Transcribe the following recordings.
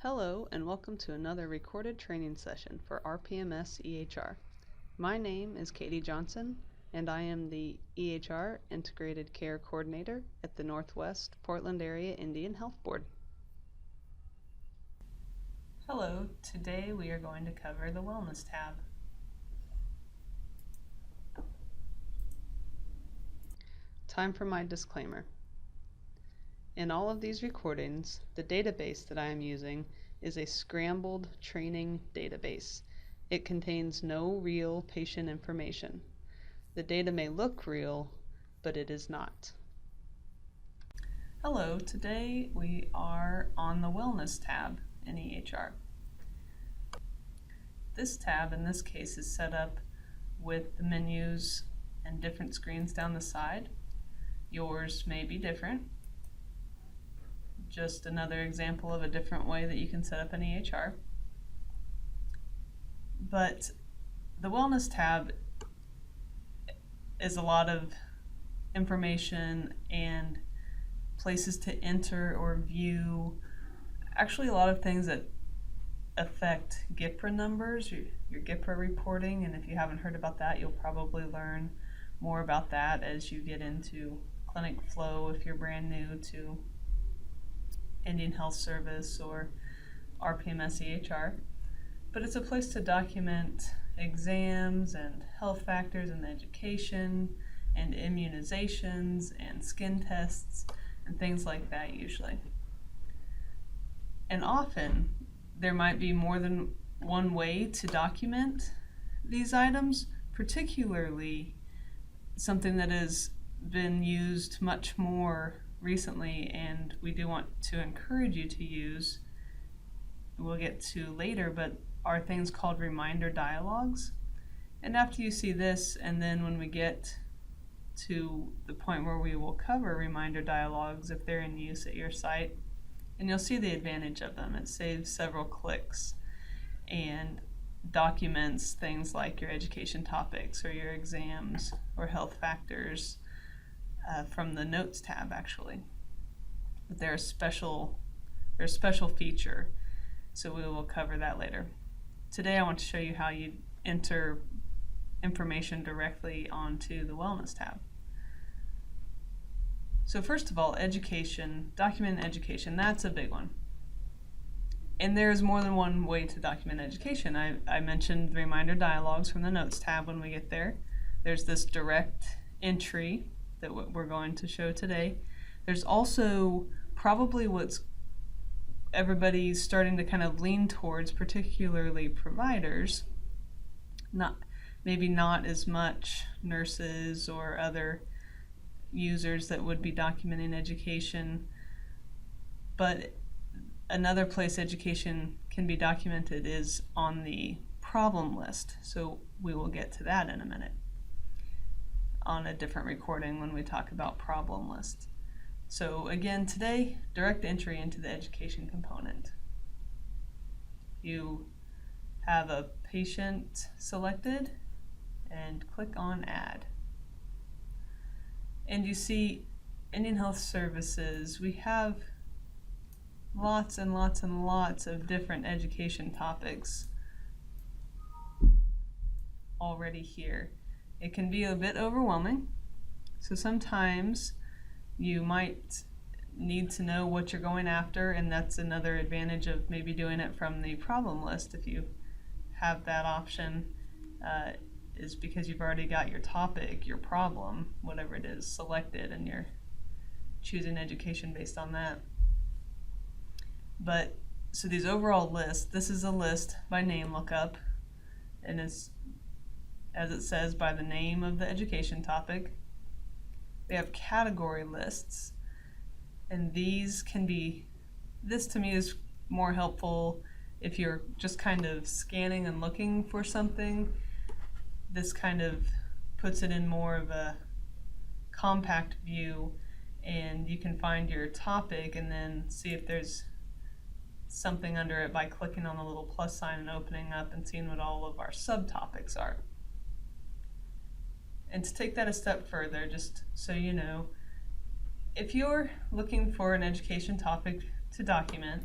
Hello and welcome to another recorded training session for RPMS EHR. My name is Katie Johnson and I am the EHR Integrated Care Coordinator at the Northwest Portland Area Indian Health Board. Hello, today we are going to cover the Wellness tab. Time for my disclaimer. In all of these recordings, the database that I am using is a scrambled training database. It contains no real patient information. The data may look real, but it is not. Hello, today we are on the Wellness tab in EHR. This tab in this case is set up with the menus and different screens down the side. Yours may be different. Just another example of a different way that you can set up an EHR. But the Wellness tab is a lot of information and places to enter or view, actually a lot of things that affect GIPRA numbers, your GIPRA reporting, and if you haven't heard about that, you'll probably learn more about that as you get into clinic flow if you're brand new to Indian Health Service or RPMS EHR. But it's a place to document exams and health factors in education and immunizations and skin tests and things like that usually. And often there might be more than one way to document these items, particularly something that has been used much more recently and we do want to encourage you to use, we'll get to later, but are things called reminder dialogues. And after you see this, and then when we get to the point where we will cover reminder dialogues if they're in use at your site, and you'll see the advantage of them. It saves several clicks and documents things like your education topics or your exams or health factors from the Notes tab actually. But they're a special feature, so we will cover that later. Today I want to show you how you enter information directly onto the Wellness tab. So first of all, education, document education, that's a big one. And there's more than one way to document education. I mentioned reminder dialogues from the Notes tab when we get there. There's this direct entry that we're going to show today. There's also probably what's everybody's starting to kind of lean towards, particularly providers, maybe not as much nurses or other users that would be documenting education, but another place education can be documented is on the problem list. So we will get to that in a minute on a different recording when we talk about problem lists. So again, today, direct entry into the education component. You have a patient selected and click on Add. And you see Indian Health Services, we have lots and lots and lots of different education topics already here. It can be a bit overwhelming, so sometimes you might need to know what you're going after, and that's another advantage of maybe doing it from the problem list if you have that option, is because you've already got your topic, your problem, whatever it is, selected, and you're choosing education based on that. But so these overall lists, this is a list by name lookup, and it's, as it says, by the name of the education topic. We have category lists, and these can be, this to me is more helpful if you're just kind of scanning and looking for something. This kind of puts it in more of a compact view, and you can find your topic and then see if there's something under it by clicking on the little plus sign and opening up and seeing what all of our subtopics are. And to take that a step further, just so you know, if you're looking for an education topic to document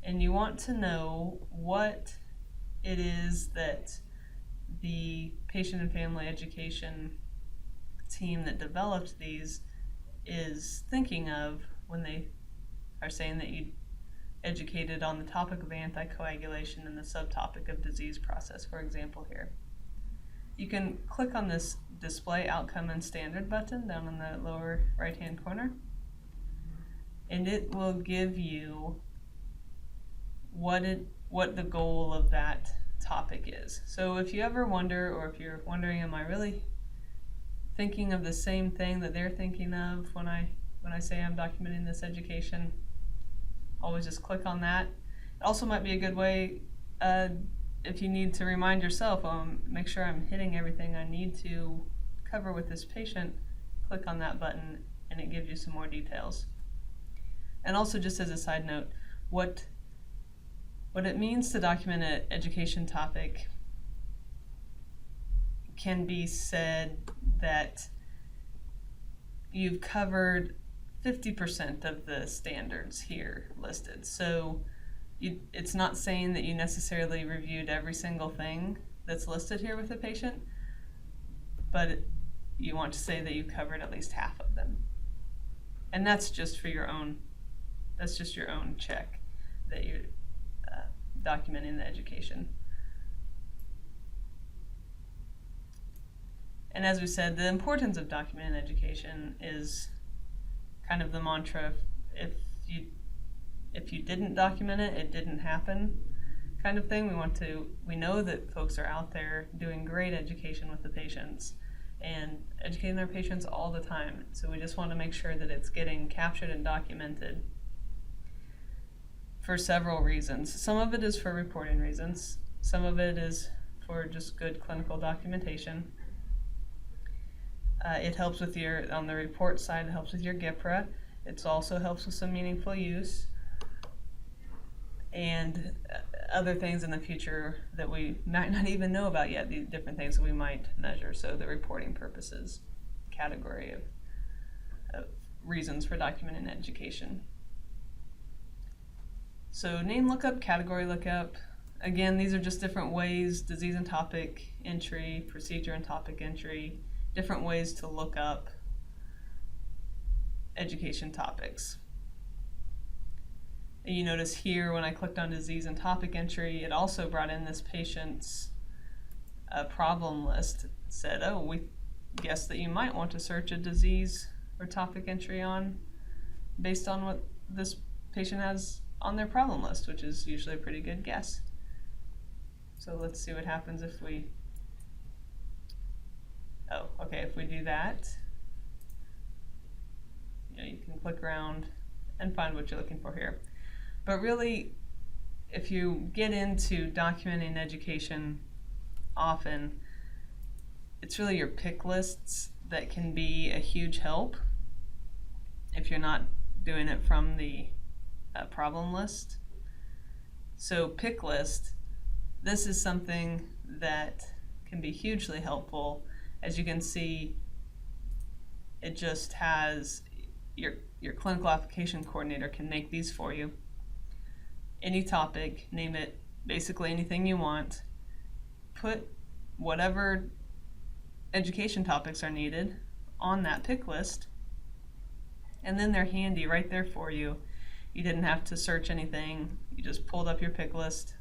And you want to know what it is that the patient and family education team that developed these is thinking of when they are saying that you educated on the topic of anticoagulation and the subtopic of disease process, for example here. You can click on this Display Outcome and Standard button down in the lower right-hand corner, and it will give you what the goal of that topic is. So if you ever wonder, or if you're wondering, am I really thinking of the same thing that they're thinking of when I say I'm documenting this education, always just click on that. It also might be a good way if you need to remind yourself, make sure I'm hitting everything I need to cover with this patient, click on that button and it gives you some more details. And also, just as a side note, what it means to document an education topic can be said that you've covered 50% of the standards here listed. So it's not saying that you necessarily reviewed every single thing that's listed here with the patient, but you want to say that you covered at least half of them. And that's just for your own, that's just your own check that you're documenting the education. And as we said, the importance of documenting education is kind of the mantra. If you didn't document it, it didn't happen kind of thing. We know that folks are out there doing great education with the patients and educating their patients all the time. So we just want to make sure that it's getting captured and documented for several reasons. Some of it is for reporting reasons. Some of it is for just good clinical documentation. It helps with on the report side, it helps with your GIPRA. It also helps with some meaningful use and other things in the future that we might not even know about yet, the different things that we might measure. So the reporting purposes category of reasons for documenting education. So name lookup, category lookup. Again, these are just different ways, disease and topic entry, procedure and topic entry, different ways to look up education topics. And you notice here when I clicked on disease and topic entry, it also brought in this patient's problem list. It said, oh, we guess that you might want to search a disease or topic entry on based on what this patient has on their problem list, which is usually a pretty good guess. So let's see what happens if we if we do that, you can click around and find what you're looking for here. But really, if you get into documenting education often, it's really your pick lists that can be a huge help if you're not doing it from the problem list. So pick list, this is something that can be hugely helpful. As you can see, it just has your clinical application coordinator can make these for you. Any topic, name it basically anything you want, put whatever education topics are needed on that pick list, and then they're handy right there for you. You didn't have to search anything, you just pulled up your pick list.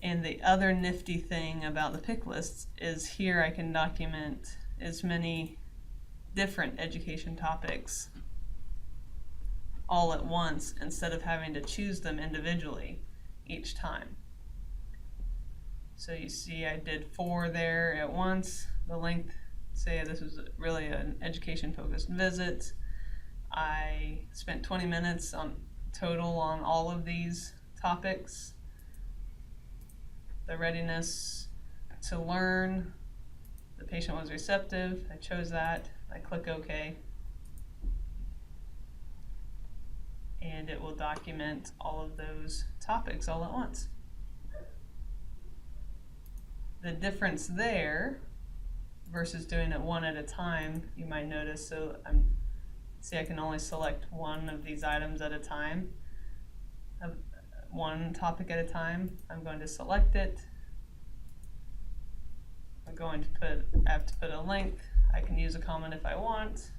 And the other nifty thing about the pick lists is here I can document as many different education topics all at once instead of having to choose them individually each time. So you see I did 4 there at once. The length, say this was really an education focused visit. I spent 20 minutes total on all of these topics. The readiness to learn, the patient was receptive, I chose that, I click OK, and it will document all of those topics all at once. The difference there versus doing it one at a time, you might notice, so see I can only select one of these items at a time. one topic at a time. I'm going to select it. I'm going to I have to put a length. I can use a comment if I want.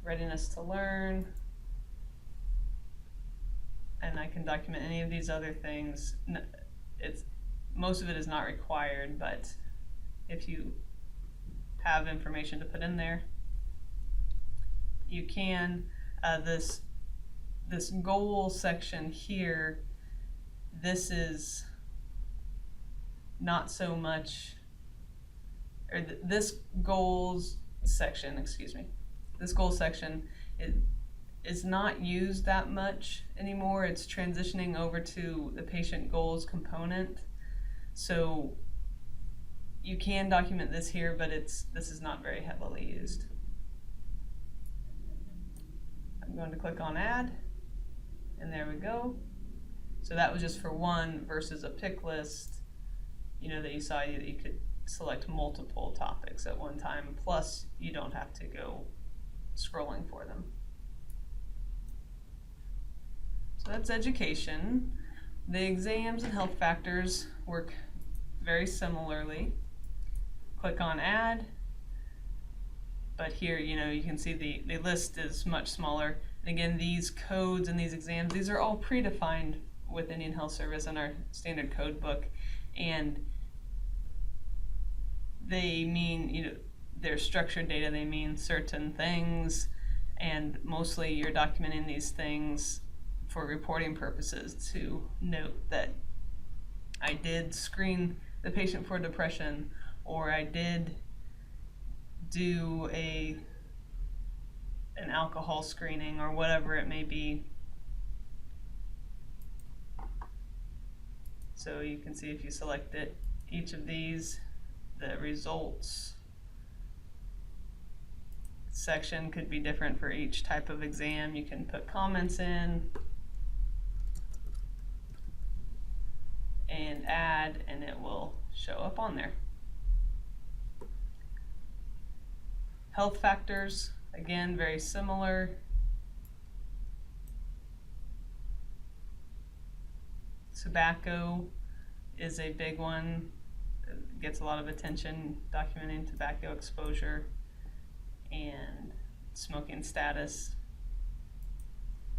Readiness to learn. And I can document any of these other things. Most of it is not required, but if you have information to put in there, you can. This goal section here, this is not so much, or this goals section, this goal section is not used that much anymore. It's transitioning over to the patient goals component. So you can document this here, but this is not very heavily used. I'm going to click on add, and there we go. So that was just for one versus a pick list, that you saw that you could select multiple topics at one time, plus you don't have to go scrolling for them. So that's education. The exams and health factors work very similarly. Click on add, but here you can see the list is much smaller. And again, these codes and these exams, these are all predefined with Indian Health Service in our standard code book, and they mean, they're structured data, they mean certain things, and mostly you're documenting these things for reporting purposes to note that I did screen the patient for depression, or I did do an alcohol screening, or whatever it may be. So you can see if you select it, each of these, the results section could be different for each type of exam. You can put comments in and add, and it will show up on there. Health factors, again, very similar. Tobacco is a big one. It gets a lot of attention, documenting tobacco exposure and smoking status.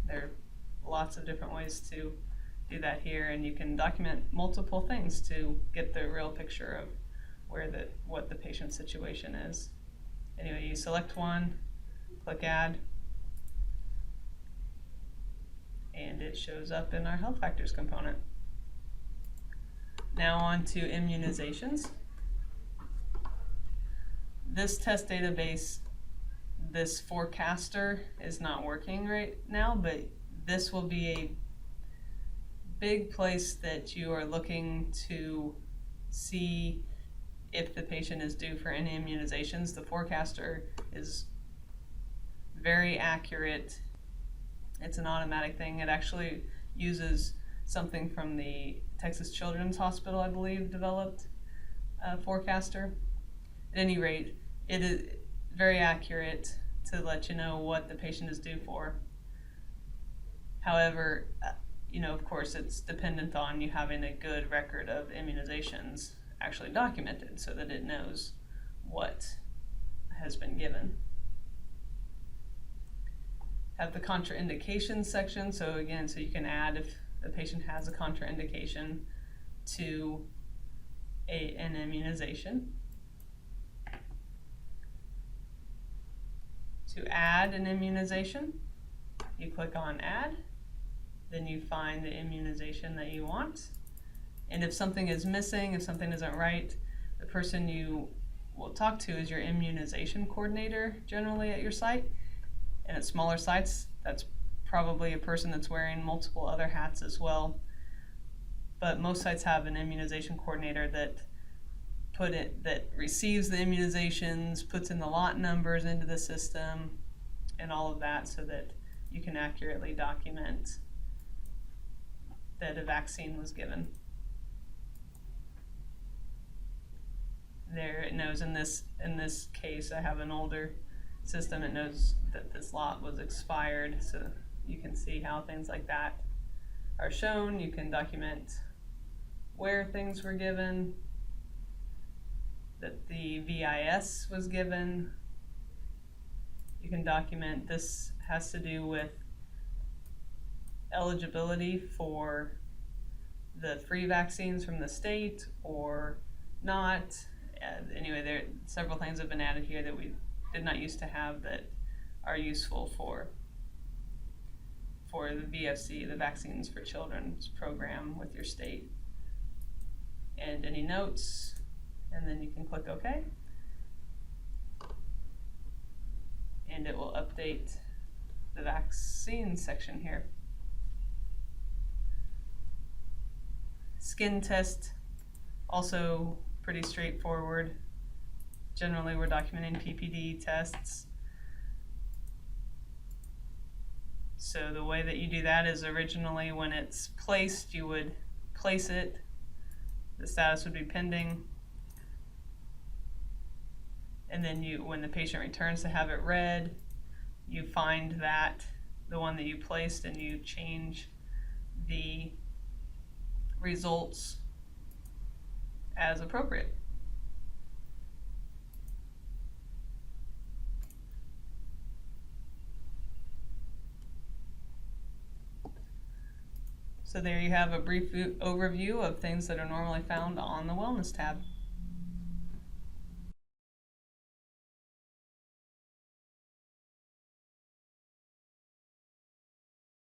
There are lots of different ways to do that here, and you can document multiple things to get the real picture of what the patient's situation is. Anyway, you select one, click add, and it shows up in our health factors component. Now on to immunizations. This test database, this forecaster is not working right now, but this will be a big place that you are looking to see if the patient is due for any immunizations. The forecaster is very accurate. It's an automatic thing. It actually uses something from the Texas Children's Hospital, I believe, developed a forecaster. At any rate, it is very accurate to let you know what the patient is due for. However, of course, it's dependent on you having a good record of immunizations actually documented so that it knows what has been given. Have the contraindications section, so you can add if the patient has a contraindication to an immunization. To add an immunization, you click on add, then you find the immunization that you want. And if something is missing, if something isn't right, the person you will talk to is your immunization coordinator generally at your site. And at smaller sites, that's probably a person that's wearing multiple other hats as well. But most sites have an immunization coordinator that receives the immunizations, puts in the lot numbers into the system, and all of that so that you can accurately document that a vaccine was given. There, it knows in this case, I have an older system, it knows that this lot was expired, so you can see how things like that are shown. You can document where things were given, that the VIS was given. You can document this has to do with eligibility for the free vaccines from the state or not. Anyway, there several things have been added here that we did not used to have that are useful for the VFC, the Vaccines for Children's program with your state. And any notes, and then you can click OK. And it will update the vaccine section here. Skin test, also pretty straightforward. Generally, we're documenting PPD tests. So the way that you do that is originally when it's placed, you would place it. The status would be pending. And then when the patient returns to have it read, you find that, the one that you placed, and you change the results as appropriate. So there you have a brief overview of things that are normally found on the Wellness tab.